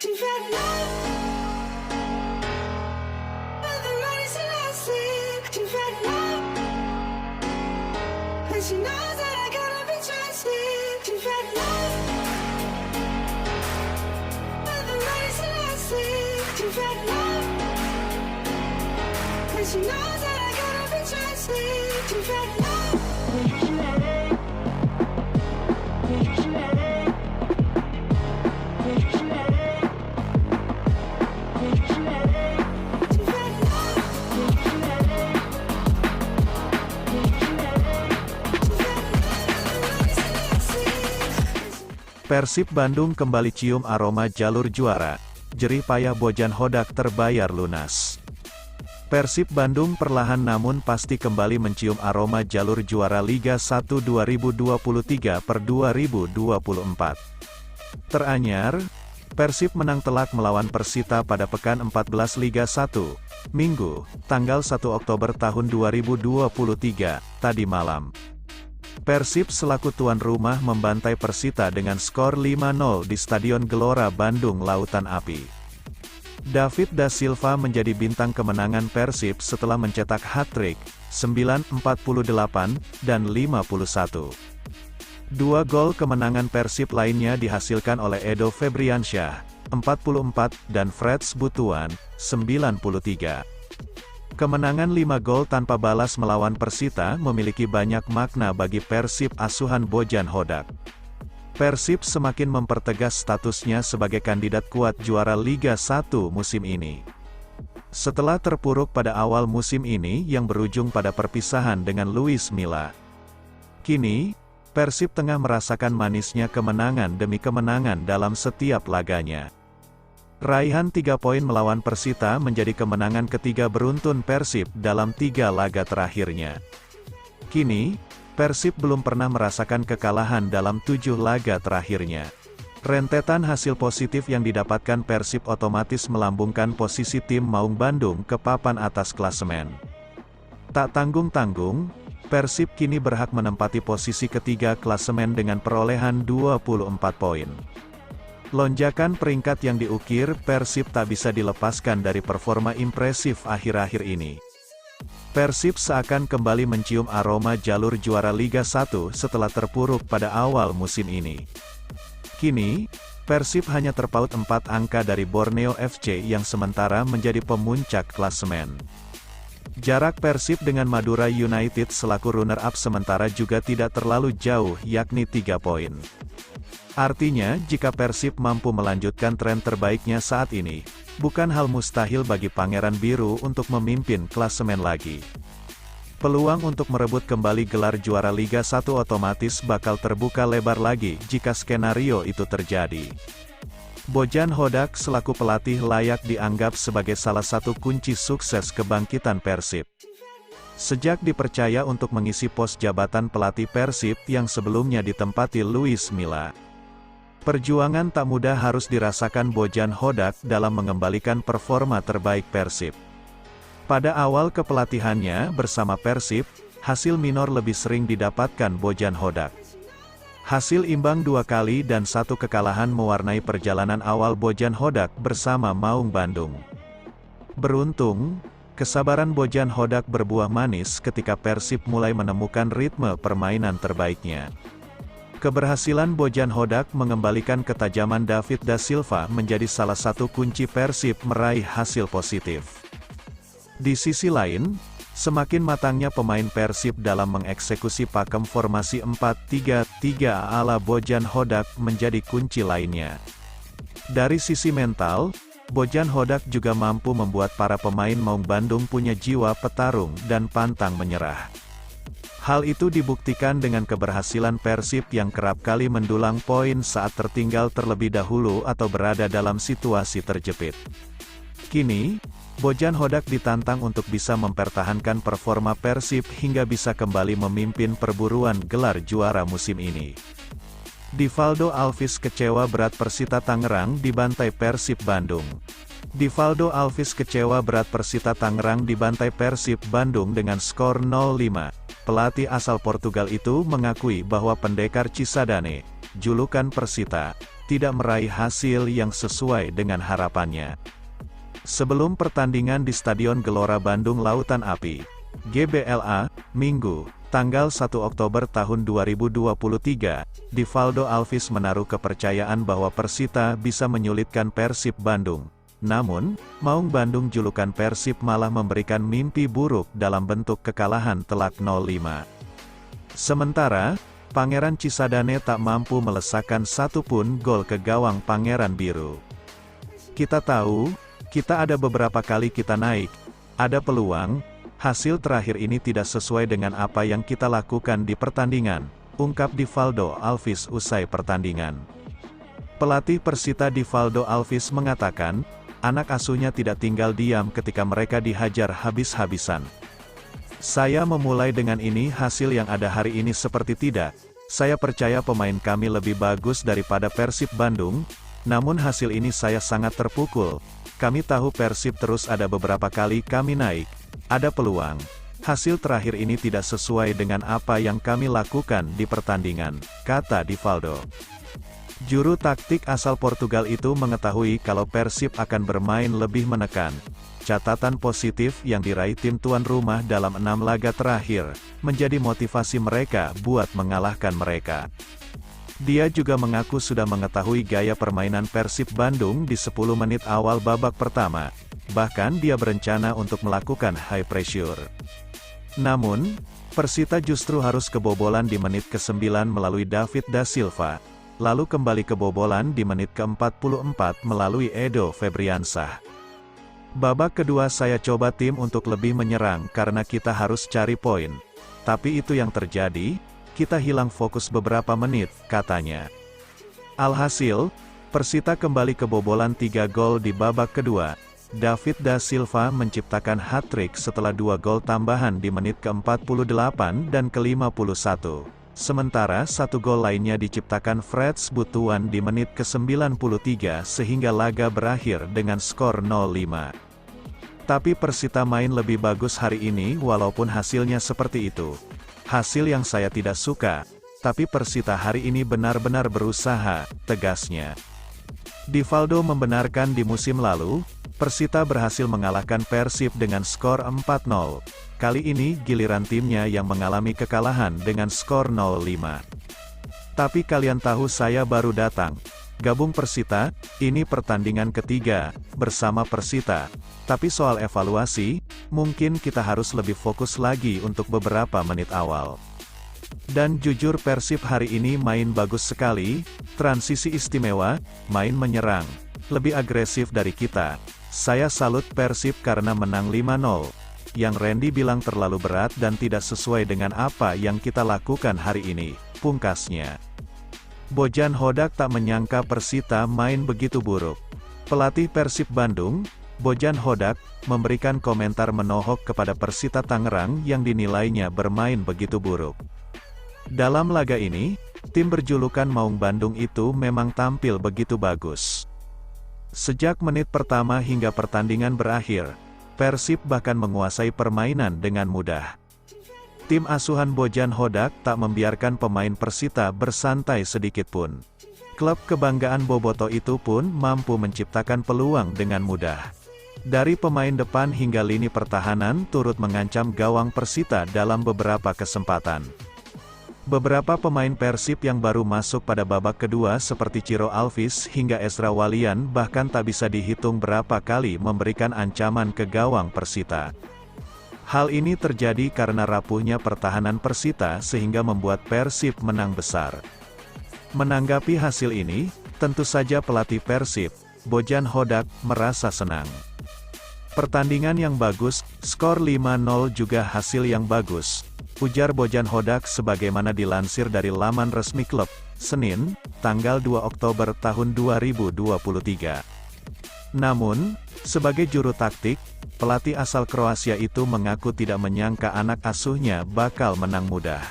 You've had enough of the race and I sleep. You've had enough, and she knows that I gotta be trusted. You've had enough of the race and I sleep. You've had enough, and she knows that I gotta be trusted. You've had enough. Persib Bandung kembali cium aroma jalur juara, jerih payah Bojan Hodak terbayar lunas. Persib Bandung perlahan namun pasti kembali mencium aroma jalur juara Liga 1 2023/2024. Teranyar, Persib menang telak melawan Persita pada pekan 14 Liga 1, Minggu, tanggal 1 Oktober tahun 2023, tadi malam. Persib selaku tuan rumah membantai Persita dengan skor 5-0 di Stadion Gelora Bandung Lautan Api. David da Silva menjadi bintang kemenangan Persib setelah mencetak hat-trick, 9, 48, dan 51. Dua gol kemenangan Persib lainnya dihasilkan oleh Edo Febriansyah, 44, dan Freds Butuan, 93. Kemenangan 5 gol tanpa balas melawan Persita memiliki banyak makna bagi Persib asuhan Bojan Hodak. Persib semakin mempertegas statusnya sebagai kandidat kuat juara Liga 1 musim ini. Setelah terpuruk pada awal musim ini yang berujung pada perpisahan dengan Luis Milla. Kini, Persib tengah merasakan manisnya kemenangan demi kemenangan dalam setiap laganya. Raihan 3 poin melawan Persita menjadi kemenangan ketiga beruntun Persib dalam 3 laga terakhirnya. Kini, Persib belum pernah merasakan kekalahan dalam 7 laga terakhirnya. Rentetan hasil positif yang didapatkan Persib otomatis melambungkan posisi tim Maung Bandung ke papan atas klasemen. Tak tanggung-tanggung, Persib kini berhak menempati posisi ketiga klasemen dengan perolehan 24 poin. Lonjakan peringkat yang diukir Persib tak bisa dilepaskan dari performa impresif akhir-akhir ini. Persib seakan kembali mencium aroma jalur juara Liga 1 setelah terpuruk pada awal musim ini. Kini, Persib hanya terpaut 4 angka dari Borneo FC yang sementara menjadi pemuncak klasemen. Jarak Persib dengan Madura United selaku runner-up sementara juga tidak terlalu jauh, yakni 3 poin. Artinya, jika Persib mampu melanjutkan tren terbaiknya saat ini, bukan hal mustahil bagi Pangeran Biru untuk memimpin klasemen lagi. Peluang untuk merebut kembali gelar juara Liga 1 otomatis bakal terbuka lebar lagi jika skenario itu terjadi. Bojan Hodak selaku pelatih layak dianggap sebagai salah satu kunci sukses kebangkitan Persib. Sejak dipercaya untuk mengisi pos jabatan pelatih Persib yang sebelumnya ditempati Luis Milla. Perjuangan tak mudah harus dirasakan Bojan Hodak dalam mengembalikan performa terbaik Persib. Pada awal kepelatihannya bersama Persib, hasil minor lebih sering didapatkan Bojan Hodak. Hasil imbang 2 kali dan 1 kekalahan mewarnai perjalanan awal Bojan Hodak bersama Maung Bandung. Beruntung, kesabaran Bojan Hodak berbuah manis ketika Persib mulai menemukan ritme permainan terbaiknya. Keberhasilan Bojan Hodak mengembalikan ketajaman David da Silva menjadi salah satu kunci Persib meraih hasil positif. Di sisi lain, semakin matangnya pemain Persib dalam mengeksekusi pakem formasi 4-3-3 ala Bojan Hodak menjadi kunci lainnya. Dari sisi mental, Bojan Hodak juga mampu membuat para pemain Maung Bandung punya jiwa petarung dan pantang menyerah. Hal itu dibuktikan dengan keberhasilan Persib yang kerap kali mendulang poin saat tertinggal terlebih dahulu atau berada dalam situasi terjepit. Kini, Bojan Hodak ditantang untuk bisa mempertahankan performa Persib hingga bisa kembali memimpin perburuan gelar juara musim ini. Divaldo Alves kecewa berat Persita Tangerang dibantai Persib Bandung. Divaldo Alves kecewa berat Persita Tangerang dibantai Persib Bandung dengan skor 0-5. Pelatih asal Portugal itu mengakui bahwa pendekar Cisadane, julukan Persita, tidak meraih hasil yang sesuai dengan harapannya. Sebelum pertandingan di Stadion Gelora Bandung Lautan Api, GBLA, Minggu, tanggal 1 Oktober tahun 2023, Divaldo Alves menaruh kepercayaan bahwa Persita bisa menyulitkan Persib Bandung. Namun, Maung Bandung julukan Persib malah memberikan mimpi buruk dalam bentuk kekalahan telak 0-5. Sementara, Pangeran Cisadane tak mampu melesakkan satu pun gol ke gawang Pangeran Biru. Kita tahu, kita ada beberapa kali kita naik, ada peluang, hasil terakhir ini tidak sesuai dengan apa yang kita lakukan di pertandingan, ungkap Divaldo Alves usai pertandingan. Pelatih Persita Divaldo Alves mengatakan, anak asuhnya tidak tinggal diam ketika mereka dihajar habis-habisan. Saya memulai dengan ini, hasil yang ada hari ini seperti tidak. Saya percaya pemain kami lebih bagus daripada Persib Bandung, namun hasil ini saya sangat terpukul. Kami tahu Persib terus ada beberapa kali kami naik, ada peluang. Hasil terakhir ini tidak sesuai dengan apa yang kami lakukan di pertandingan, kata Divaldo. Juru taktik asal Portugal itu mengetahui kalau Persib akan bermain lebih menekan. Catatan positif yang diraih tim tuan rumah dalam 6 laga terakhir, menjadi motivasi mereka buat mengalahkan mereka. Dia juga mengaku sudah mengetahui gaya permainan Persib Bandung di 10 menit awal babak pertama. Bahkan dia berencana untuk melakukan high pressure. Namun, Persita justru harus kebobolan di menit ke-9 melalui David da Silva. Lalu kembali kebobolan di menit ke-44 melalui Edo Febriansah. Babak kedua saya coba tim untuk lebih menyerang karena kita harus cari poin. Tapi itu yang terjadi, kita hilang fokus beberapa menit, katanya. Alhasil, Persita kembali kebobolan 3 gol di babak kedua. David da Silva menciptakan hat-trick setelah 2 gol tambahan di menit ke-48 dan ke-51. Sementara 1 gol lainnya diciptakan Freds Butuan di menit ke-93 sehingga laga berakhir dengan skor 0-5. Tapi Persita main lebih bagus hari ini walaupun hasilnya seperti itu. Hasil yang saya tidak suka, tapi Persita hari ini benar-benar berusaha, tegasnya. Divaldo membenarkan di musim lalu, Persita berhasil mengalahkan Persib dengan skor 4-0. Kali ini giliran timnya yang mengalami kekalahan dengan skor 0-5. Tapi kalian tahu saya baru datang. Gabung Persita, ini pertandingan ketiga, bersama Persita. Tapi soal evaluasi, mungkin kita harus lebih fokus lagi untuk beberapa menit awal. Dan jujur Persib hari ini main bagus sekali, transisi istimewa, main menyerang, lebih agresif dari kita. Saya salut Persib karena menang 5-0. Yang Randy bilang terlalu berat dan tidak sesuai dengan apa yang kita lakukan hari ini, pungkasnya. Bojan Hodak tak menyangka Persita main begitu buruk. Pelatih Persib Bandung, Bojan Hodak, memberikan komentar menohok kepada Persita Tangerang yang dinilainya bermain begitu buruk. Dalam laga ini, tim berjulukan Maung Bandung itu memang tampil begitu bagus. Sejak menit pertama hingga pertandingan berakhir, Persib bahkan menguasai permainan dengan mudah. Tim asuhan Bojan Hodak tak membiarkan pemain Persita bersantai sedikitpun. Klub kebanggaan Boboto itu pun mampu menciptakan peluang dengan mudah. Dari pemain depan hingga lini pertahanan turut mengancam gawang Persita dalam beberapa kesempatan. Beberapa pemain Persib yang baru masuk pada babak kedua seperti Ciro Alves hingga Ezra Walian bahkan tak bisa dihitung berapa kali memberikan ancaman ke gawang Persita. Hal ini terjadi karena rapuhnya pertahanan Persita sehingga membuat Persib menang besar. Menanggapi hasil ini, tentu saja pelatih Persib, Bojan Hodak, merasa senang. Pertandingan yang bagus, skor 5-0 juga hasil yang bagus, ujar Bojan Hodak sebagaimana dilansir dari laman resmi klub, Senin, tanggal 2 Oktober tahun 2023. Namun, sebagai juru taktik, pelatih asal Kroasia itu mengaku tidak menyangka anak asuhnya bakal menang mudah.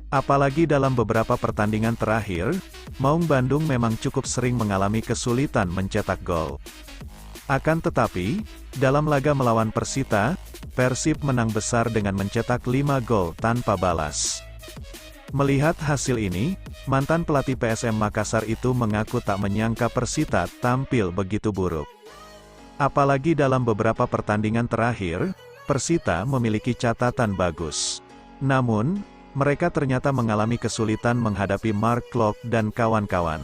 Apalagi dalam beberapa pertandingan terakhir, Maung Bandung memang cukup sering mengalami kesulitan mencetak gol. Akan tetapi, dalam laga melawan Persita, Persib menang besar dengan mencetak 5 gol tanpa balas. Melihat hasil ini, mantan pelatih PSM Makassar itu mengaku tak menyangka Persita tampil begitu buruk. Apalagi dalam beberapa pertandingan terakhir, Persita memiliki catatan bagus. Namun, mereka ternyata mengalami kesulitan menghadapi Mark Klok dan kawan-kawan.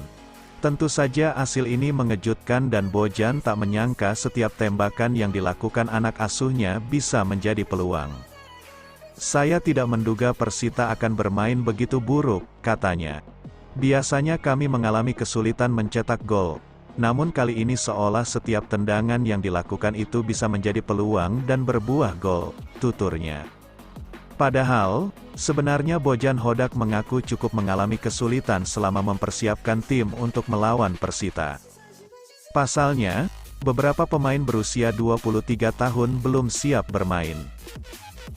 Tentu saja hasil ini mengejutkan dan Bojan tak menyangka setiap tembakan yang dilakukan anak asuhnya bisa menjadi peluang. Saya tidak menduga Persita akan bermain begitu buruk, katanya. Biasanya kami mengalami kesulitan mencetak gol, namun kali ini seolah setiap tendangan yang dilakukan itu bisa menjadi peluang dan berbuah gol, tuturnya. Padahal, sebenarnya Bojan Hodak mengaku cukup mengalami kesulitan selama mempersiapkan tim untuk melawan Persita. Pasalnya, beberapa pemain berusia 23 tahun belum siap bermain.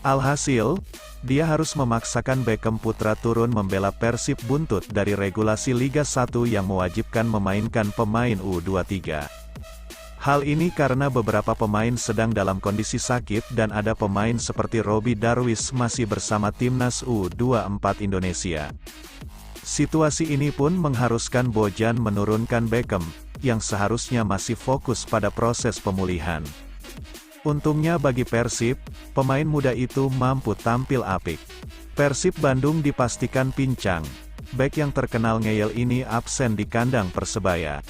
Alhasil, dia harus memaksakan Beckham Putra turun membela Persib buntut dari regulasi Liga 1 yang mewajibkan memainkan pemain U23. Hal ini karena beberapa pemain sedang dalam kondisi sakit dan ada pemain seperti Robbie Darwish masih bersama timnas U24 Indonesia. Situasi ini pun mengharuskan Bojan menurunkan Beckham, yang seharusnya masih fokus pada proses pemulihan. Untungnya bagi Persib, pemain muda itu mampu tampil apik. Persib Bandung dipastikan pincang. Bek yang terkenal ngeyel ini absen di kandang Persebaya.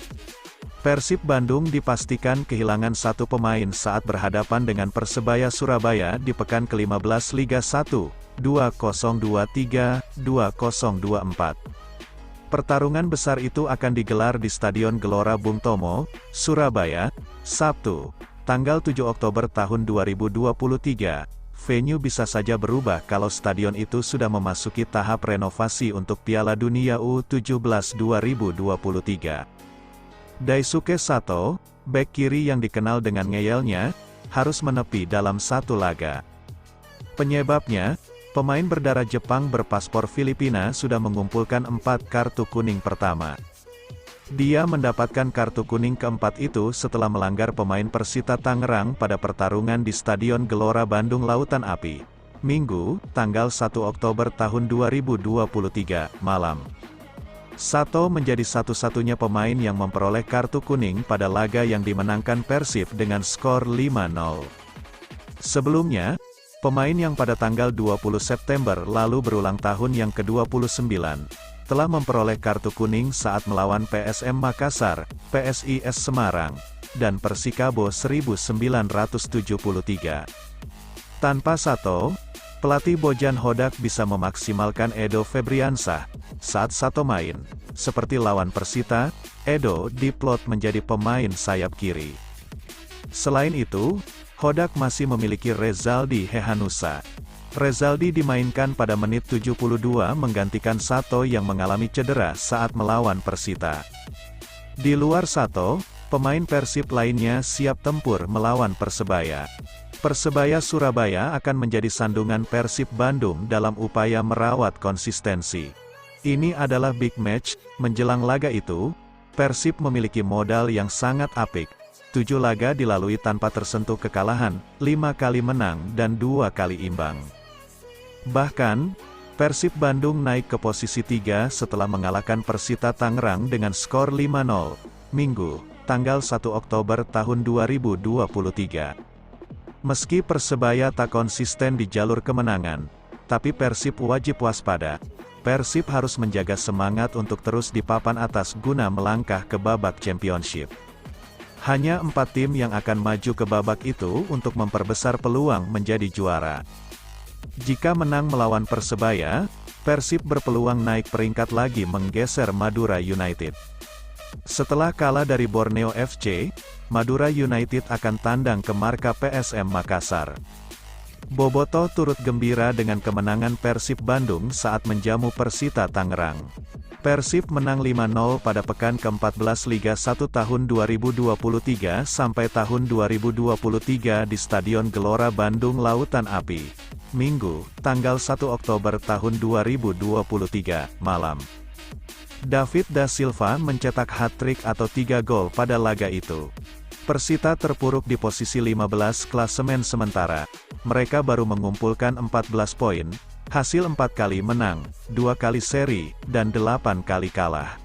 Persib Bandung dipastikan kehilangan satu pemain saat berhadapan dengan Persebaya Surabaya di pekan ke-15 Liga 1, 2023-2024. Pertarungan besar itu akan digelar di Stadion Gelora Bung Tomo, Surabaya, Sabtu, tanggal 7 Oktober tahun 2023. Venue bisa saja berubah kalau stadion itu sudah memasuki tahap renovasi untuk Piala Dunia U17 2023. Daisuke Sato, bek kiri yang dikenal dengan ngeyelnya, harus menepi dalam satu laga. Penyebabnya, pemain berdarah Jepang berpaspor Filipina sudah mengumpulkan 4 kartu kuning pertama. Dia mendapatkan kartu kuning keempat itu setelah melanggar pemain Persita Tangerang pada pertarungan di Stadion Gelora Bandung Lautan Api, Minggu, tanggal 1 Oktober tahun 2023, malam. Sato menjadi satu-satunya pemain yang memperoleh kartu kuning pada laga yang dimenangkan Persib dengan skor 5-0. Sebelumnya, pemain yang pada tanggal 20 September lalu berulang tahun yang ke-29, telah memperoleh kartu kuning saat melawan PSM Makassar, PSIS Semarang, dan Persikabo 1973. Tanpa Sato, pelatih Bojan Hodak bisa memaksimalkan Edo Febriansah saat Sato main. Seperti lawan Persita, Edo diplot menjadi pemain sayap kiri. Selain itu, Hodak masih memiliki Rezaldi Hehanussa. Rezaldi dimainkan pada menit 72 menggantikan Sato yang mengalami cedera saat melawan Persita. Di luar Sato, pemain Persib lainnya siap tempur melawan Persebaya. Persebaya Surabaya akan menjadi sandungan Persib Bandung dalam upaya merawat konsistensi. Ini adalah big match. Menjelang laga itu, Persib memiliki modal yang sangat apik. 7 laga dilalui tanpa tersentuh kekalahan, 5 kali menang dan 2 kali imbang. Bahkan, Persib Bandung naik ke posisi 3 setelah mengalahkan Persita Tangerang dengan skor 5-0, Minggu, tanggal 1 Oktober tahun 2023. Meski Persebaya tak konsisten di jalur kemenangan, tapi Persib wajib waspada. Persib harus menjaga semangat untuk terus di papan atas guna melangkah ke babak championship. Hanya 4 tim yang akan maju ke babak itu untuk memperbesar peluang menjadi juara. Jika menang melawan Persebaya, Persib berpeluang naik peringkat lagi menggeser Madura United. Setelah kalah dari Borneo FC, Madura United akan tandang ke marka PSM Makassar. Boboto turut gembira dengan kemenangan Persib Bandung saat menjamu Persita Tangerang. Persib menang 5-0 pada pekan ke-14 Liga 1 tahun 2023 sampai tahun 2023 di Stadion Gelora Bandung Lautan Api, Minggu, tanggal 1 Oktober tahun 2023, malam. David da Silva mencetak hat-trick atau 3 gol pada laga itu. Persita terpuruk di posisi 15 klasemen sementara. Mereka baru mengumpulkan 14 poin, Hasil 4 kali menang, 2 kali seri, dan 8 kali kalah.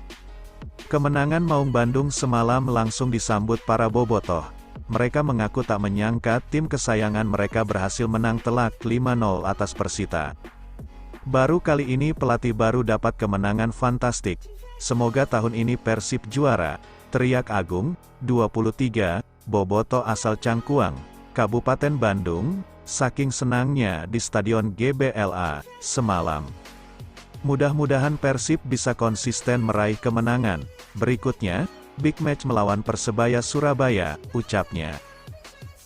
Kemenangan Maung Bandung semalam langsung disambut para bobotoh. Mereka mengaku tak menyangka tim kesayangan mereka berhasil menang telak 5-0 atas Persita. Baru kali ini pelatih baru dapat kemenangan fantastik. Semoga tahun ini Persib juara, teriak Agung, 23, bobotoh asal Cangkuang, Kabupaten Bandung, saking senangnya di Stadion GBLA semalam. Mudah-mudahan Persib bisa konsisten meraih kemenangan. Berikutnya, big match melawan Persebaya Surabaya, ucapnya.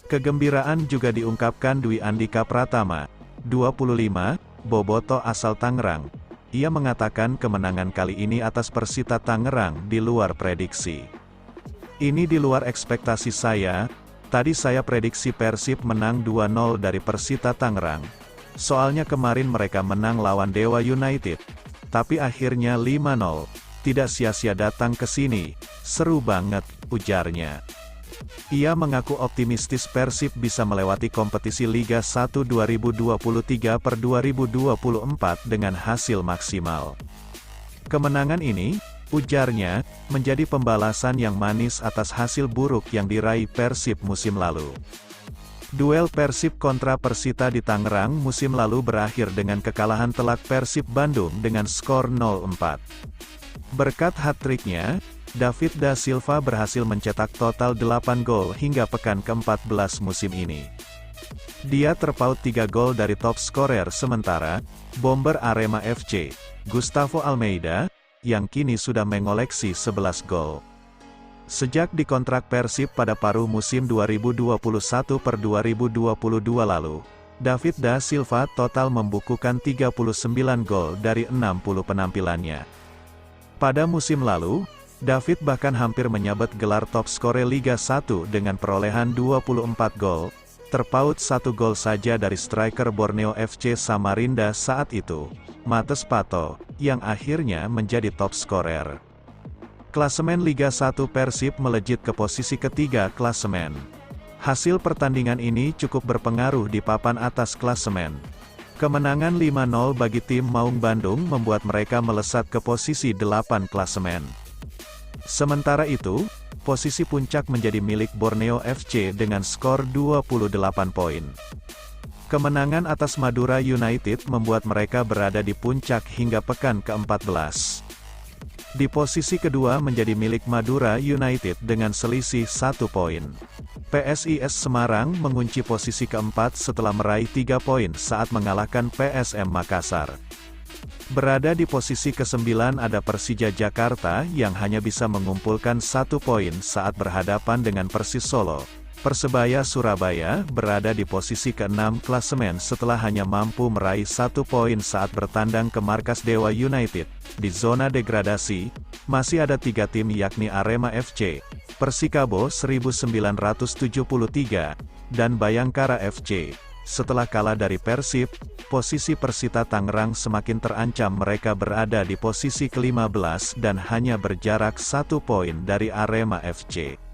Kegembiraan juga diungkapkan Dwi Andika Pratama, 25, bobotoh asal Tangerang. Ia mengatakan kemenangan kali ini atas Persita Tangerang di luar prediksi. Ini di luar ekspektasi saya. Tadi saya prediksi Persib menang 2-0 dari Persita Tangerang. Soalnya kemarin mereka menang lawan Dewa United. Tapi akhirnya 5-0. Tidak sia-sia datang ke sini. Seru banget, ujarnya. Ia mengaku optimistis Persib bisa melewati kompetisi Liga 1 2023/2024 dengan hasil maksimal. Kemenangan ini, ujarnya, menjadi pembalasan yang manis atas hasil buruk yang diraih Persib musim lalu. Duel Persib kontra Persita di Tangerang musim lalu berakhir dengan kekalahan telak Persib Bandung dengan skor 0-4. Berkat hat-tricknya, David da Silva berhasil mencetak total 8 gol hingga pekan ke-14 musim ini. Dia terpaut 3 gol dari top skorer sementara, bomber Arema FC, Gustavo Almeida, yang kini sudah mengoleksi 11 gol. Sejak dikontrak Persib pada paruh musim 2021/2022 lalu, David da Silva total membukukan 39 gol dari 60 penampilannya. Pada musim lalu, David bahkan hampir menyabet gelar top skore Liga 1 dengan perolehan 24 gol, terpaut 1 gol saja dari striker Borneo FC Samarinda saat itu, Mates Pato, yang akhirnya menjadi top skorer. Klasemen Liga 1 Persib melejit ke posisi ketiga klasemen. Hasil pertandingan ini cukup berpengaruh di papan atas klasemen. Kemenangan 5-0 bagi tim Maung Bandung membuat mereka melesat ke posisi 8 klasemen. Sementara itu, posisi puncak menjadi milik Borneo FC dengan skor 28 poin. Kemenangan atas Madura United membuat mereka berada di puncak hingga pekan ke-14. Di posisi kedua menjadi milik Madura United dengan selisih 1 poin. PSIS Semarang mengunci posisi keempat setelah meraih 3 poin saat mengalahkan PSM Makassar. Berada di posisi ke-9 ada Persija Jakarta yang hanya bisa mengumpulkan 1 poin saat berhadapan dengan Persis Solo. Persebaya Surabaya berada di posisi ke-6 klasemen setelah hanya mampu meraih 1 poin saat bertandang ke markas Dewa United. Di zona degradasi, masih ada 3 tim yakni Arema FC, Persikabo 1973, dan Bayangkara FC. Setelah kalah dari Persib, posisi Persita Tangerang semakin terancam, mereka berada di posisi ke-15 dan hanya berjarak 1 poin dari Arema FC.